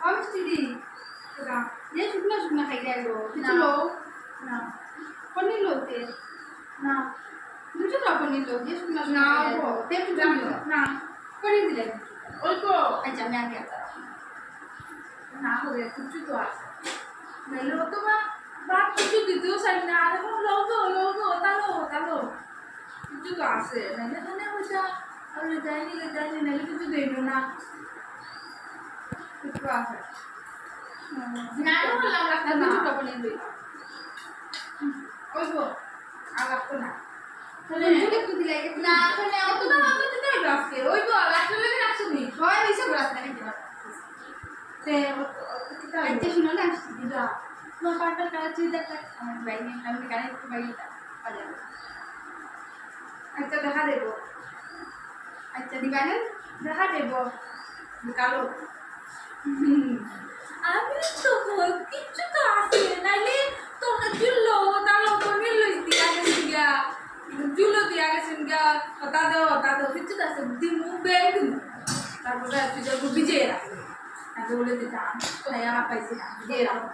আমি দিদি না যে শুকনা শুকনা খাই গেল কিছু না। লোক না পনির লোতে না দুটো না পনির লোক যে শুকনা না শুকনা গো তেমনি না পনির দিলে ওই তো আচ্ছা আমি আগে না হবে কিছু তো আছে মেলো তো বা কিছু দিতেও চাই না আর এখন লও তালো কিছু তো আছে নাহলে মানে ওইটা আর যাইনি নাহলে কিছু দেইল না কিছু আছে না বললাম লাগতো না দুটো পনির দিই ওই গো আর লাগতো না তাহলে দুটো একটু দিলে না ওখানে অত না আমি তো তাই আজকে ওই তো লাগতো লাগে রাখছনি সবাই মিশে করে আসতে নাকি তে আচ্ছা শুনো না দিদা তোমার পার্টনার কাজ চুইদারটা আমার বাইরে আমি কানে একটু বাইরেটা বাজাবো একটা দেখা দেবো আচ্ছা দিবানেন দেখা দেবো কালো আমি তো বল কিচ্ছু তো আছে নাইলে তো জুল্লো তালো পনির লই দিয়া গেছে গিয়া জুল্লো দিয়া গেছে গিয়া তা দাও কিচ্ছু তো আছে দিমু বের দিমু তারপরে তুই যাবো বিজয় রাখবি আমি বলে দিতাম তো পাইছি না বিজয় রাখবো